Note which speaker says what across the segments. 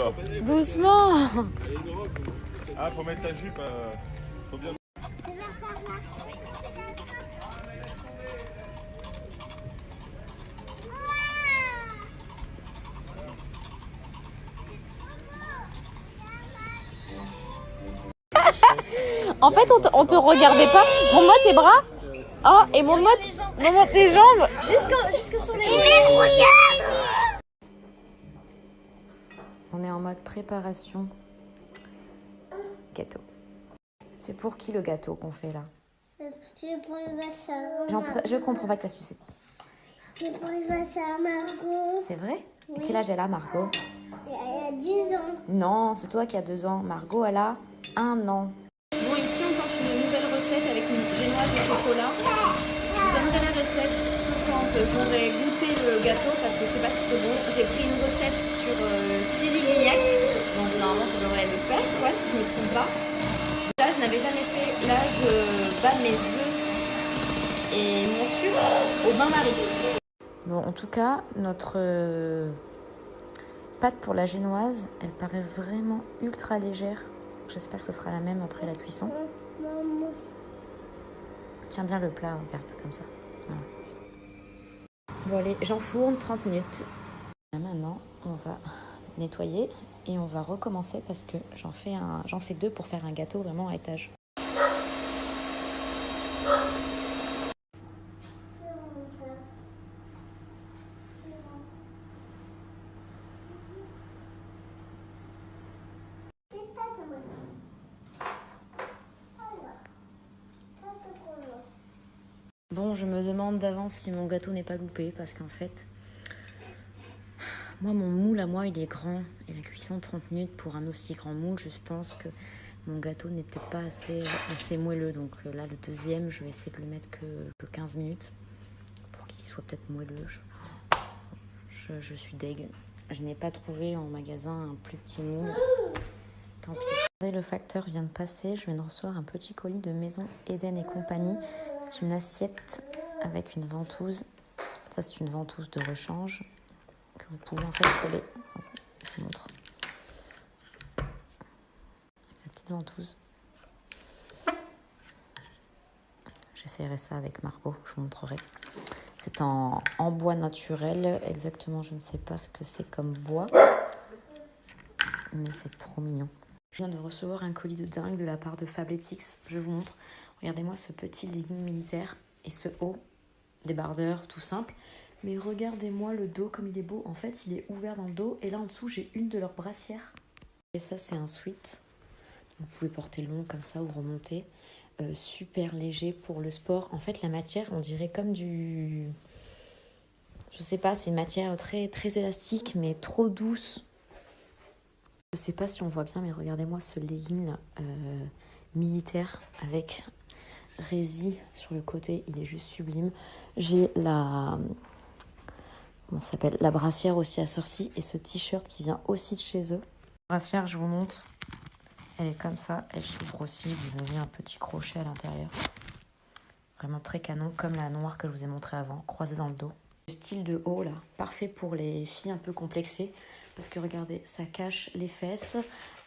Speaker 1: là.
Speaker 2: Doucement.
Speaker 1: Ah, faut mettre ta jupe. Faut bien.
Speaker 2: En fait, on te regardait pas. Montre-moi tes bras. Oh, et montre-moi tes jambes.
Speaker 3: Jusque sur les genoux.
Speaker 2: On est en mode préparation. Gâteau. C'est pour qui le gâteau qu'on fait là?
Speaker 3: C'est pour le vaccin.
Speaker 2: Je comprends pas que ça sucé.
Speaker 3: C'est pour le vaccin Margot.
Speaker 2: C'est vrai?
Speaker 3: Oui.
Speaker 2: Quel âge elle a, Margot?
Speaker 3: Elle a 10 ans.
Speaker 2: Non, c'est toi qui as 2 ans. Margot, elle a 1 an. Bon, ici, on tente une nouvelle recette avec une génoise de chocolat. Je vous donnerai la recette quand j'aurai goûté le gâteau parce que je sais pas si c'est bon. J'ai pris une recette sur Cyril Lignac. Donc, normalement, ça devrait le faire, quoi, si je ne me trompe pas. Là, je n'avais jamais fait. Là, je bats mes œufs et mon sucre au bain-marie. Bon, en tout cas, notre pâte pour la génoise, elle paraît vraiment ultra légère. J'espère que ce sera la même après la cuisson. Tiens bien le plat, regarde, comme ça. Voilà. Bon allez, j'enfourne 30 minutes. Maintenant, on va nettoyer et on va recommencer parce que j'en fais 2 pour faire un gâteau vraiment à étage. Bon, je me demande d'avance si mon gâteau n'est pas loupé parce qu'en fait, moi, mon moule à moi, il est grand et la cuisson 30 minutes pour un aussi grand moule, je pense que mon gâteau n'est peut-être pas assez moelleux. Donc là, le deuxième, je vais essayer de le mettre que 15 minutes pour qu'il soit peut-être moelleux. Je suis deg. Je n'ai pas trouvé en magasin un plus petit moule. Tant pis. Le facteur vient de passer. Je viens de recevoir un petit colis de Maison Eden et compagnie. C'est une assiette avec une ventouse. Ça, c'est une ventouse de rechange que vous pouvez en fait coller. Attends, je vous montre. La petite ventouse. J'essaierai ça avec Margot, je vous montrerai. C'est en bois naturel. Exactement, je ne sais pas ce que c'est comme bois. Mais c'est trop mignon. Je viens de recevoir un colis de dingue de la part de Fabletics. Je vous montre. Regardez-moi ce petit legging militaire et ce haut débardeur tout simple. Mais regardez-moi le dos comme il est beau. En fait, il est ouvert dans le dos. Et là, en dessous, j'ai une de leurs brassières. Et ça, c'est un sweat. Vous pouvez porter long comme ça ou remonter. Super léger pour le sport. En fait, la matière, on dirait comme du... Je sais pas, c'est une matière très, très élastique, mais trop douce. Je sais pas si on voit bien, mais regardez-moi ce legging là, militaire avec rési sur le côté. Il est juste sublime. J'ai la... Comment ça s'appelle? La brassière aussi assortie et ce t-shirt qui vient aussi de chez eux. La brassière, je vous montre. Elle est comme ça. Elle s'ouvre aussi. Vous avez un petit crochet à l'intérieur. Vraiment très canon, comme la noire que je vous ai montrée avant, croisée dans le dos. Le style de haut là, parfait pour les filles un peu complexées. Parce que regardez, ça cache les fesses,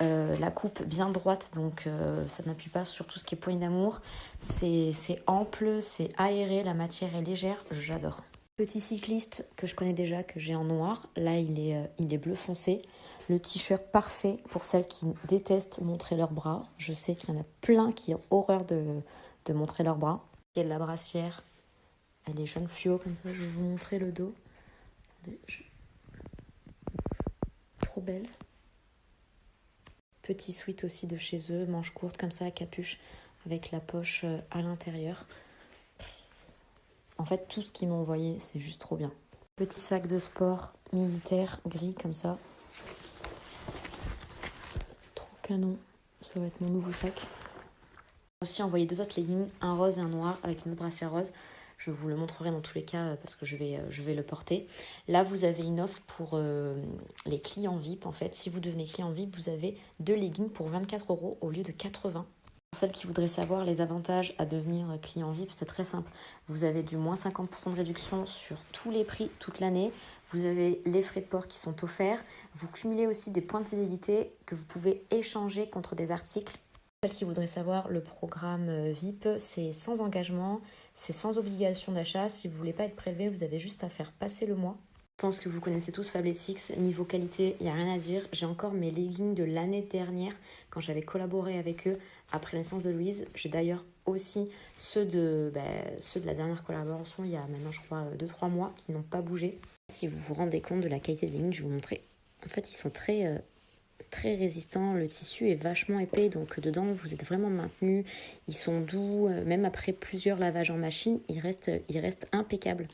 Speaker 2: la coupe bien droite, donc ça n'appuie pas sur tout ce qui est poignée d'amour. C'est ample, c'est aéré, la matière est légère, j'adore. Petit cycliste que je connais déjà, que j'ai en noir, là il est bleu foncé. Le t-shirt parfait pour celles qui détestent montrer leurs bras. Je sais qu'il y en a plein qui ont horreur de montrer leurs bras. Il y a de la brassière, elle est jaune fluo comme ça, je vais vous montrer le dos. Trop belle. Petit sweat aussi de chez eux, manches courtes comme ça à capuche avec la poche à l'intérieur. En fait, tout ce qu'ils m'ont envoyé, c'est juste trop bien. Petit sac de sport militaire gris comme ça. Trop canon. Ça va être mon nouveau sac. J'ai aussi envoyé 2 autres leggings, un rose et un noir avec une autre brassière rose. Je vous le montrerai dans tous les cas parce que je vais le porter. Là, vous avez une offre pour les clients VIP. En fait, si vous devenez client VIP, vous avez 2 leggings pour 24 € au lieu de 80. Pour celles qui voudraient savoir les avantages à devenir client VIP, c'est très simple. Vous avez du moins 50% de réduction sur tous les prix toute l'année. Vous avez les frais de port qui sont offerts. Vous cumulez aussi des points de fidélité que vous pouvez échanger contre des articles. Pour celles qui voudraient savoir, le programme VIP, c'est sans engagement, c'est sans obligation d'achat. Si vous ne voulez pas être prélevé, vous avez juste à faire passer le mois. Je pense que vous connaissez tous Fabletics. Niveau qualité, il n'y a rien à dire. J'ai encore mes leggings de l'année dernière quand j'avais collaboré avec eux après la naissance de Louise. J'ai d'ailleurs aussi ceux de la dernière collaboration il y a maintenant je crois 2-3 mois qui n'ont pas bougé. Si vous vous rendez compte de la qualité des leggings, je vais vous montrer. En fait, ils sont très résistants. Le tissu est vachement épais, donc dedans vous êtes vraiment maintenu. Ils sont doux, même après plusieurs lavages en machine, ils restent impeccables.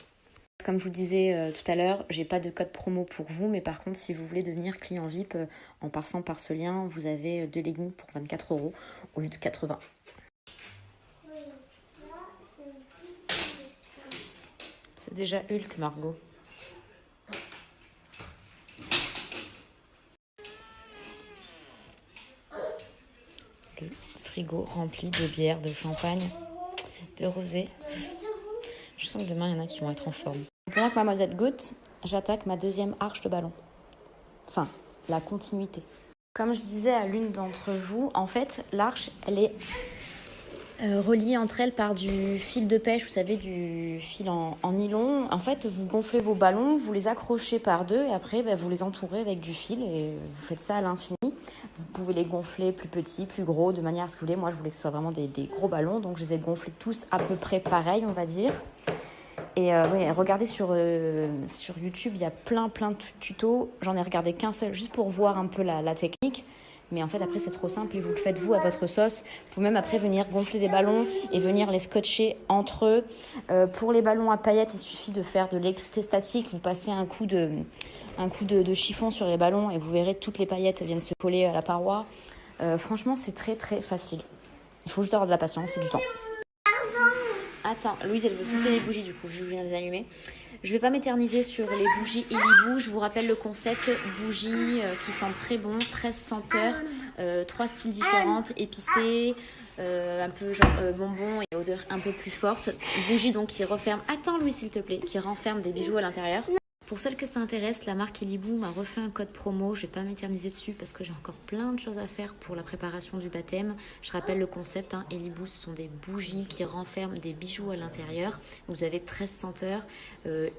Speaker 2: Comme je vous disais tout à l'heure, j'ai pas de code promo pour vous, mais par contre, si vous voulez devenir client VIP en passant par ce lien, vous avez 2 leggings pour 24 € au lieu de 80. C'est déjà Hulk, Margot. Le frigo rempli de bière, de champagne, de rosé. Je sens que demain, il y en a qui vont être en forme. Pendant que mademoiselle goûte, j'attaque ma deuxième arche de ballon. Enfin, la continuité. Comme je disais à l'une d'entre vous, en fait, l'arche, elle est reliée entre elles par du fil de pêche, vous savez, du fil en nylon. En fait, vous gonflez vos ballons, vous les accrochez par deux et après, vous les entourez avec du fil et vous faites ça à l'infini. Vous pouvez les gonfler plus petits, plus gros, de manière à ce que vous voulez. Moi, je voulais que ce soit vraiment des gros ballons, donc je les ai gonflés tous à peu près pareil, on va dire. Et regardez sur YouTube, il y a plein de tutos. J'en ai regardé qu'un seul juste pour voir un peu la technique. Mais en fait, après, c'est trop simple et vous le faites vous à votre sauce. Vous pouvez même après venir gonfler des ballons et venir les scotcher entre eux. Pour les ballons à paillettes, il suffit de faire de l'électricité statique. Vous passez un coup de chiffon sur les ballons et vous verrez toutes les paillettes viennent se coller à la paroi. Franchement, c'est très facile. Il faut juste avoir de la patience et du temps. Attends, Louise, elle veut souffler les bougies, du coup, je viens de les allumer. Je ne vais pas m'éterniser sur les bougies Elibou. Je vous rappelle le concept bougies qui sentent très bon, 13 senteurs, 3 styles différentes, épicées, un peu genre bonbons et odeur un peu plus forte. Bougies donc qui referment, attends Louise s'il te plaît, qui renferment des bijoux à l'intérieur. Pour celles que ça intéresse, la marque Elibou m'a refait un code promo. Je ne vais pas m'éterniser dessus parce que j'ai encore plein de choses à faire pour la préparation du baptême. Je rappelle le concept, Elibou, ce sont des bougies qui renferment des bijoux à l'intérieur. Vous avez 13 senteurs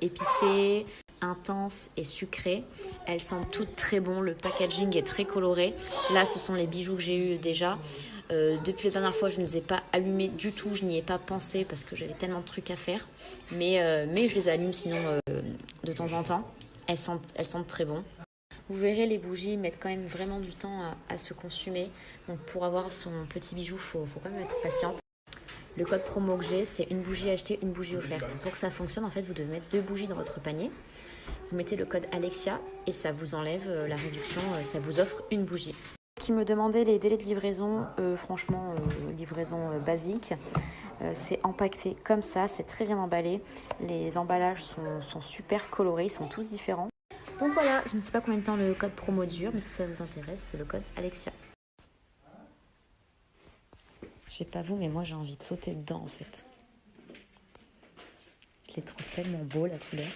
Speaker 2: épicées, intenses et sucrées. Elles sentent toutes très bon. Le packaging est très coloré. Là, ce sont les bijoux que j'ai eu déjà. Depuis la dernière fois, je ne les ai pas allumés du tout, je n'y ai pas pensé parce que j'avais tellement de trucs à faire. Mais je les allume sinon de temps en temps. Elles sentent très bon. Vous verrez, les bougies mettent quand même vraiment du temps à se consumer. Donc pour avoir son petit bijou, faut quand même être patiente. Le code promo que j'ai, c'est une bougie achetée, une bougie offerte. Pour que ça fonctionne, en fait, vous devez mettre 2 bougies dans votre panier. Vous mettez le code Alexia et ça vous enlève la réduction, ça vous offre une bougie. Qui me demandait les délais de livraison, franchement, livraison basique. C'est empaqueté comme ça, c'est très bien emballé. Les emballages sont super colorés, ils sont tous différents. Donc voilà, je ne sais pas combien de temps le code promo dure, mais si ça vous intéresse, c'est le code Alexia. Je sais pas vous, mais moi j'ai envie de sauter dedans en fait. Je les trouve tellement beaux la couleur.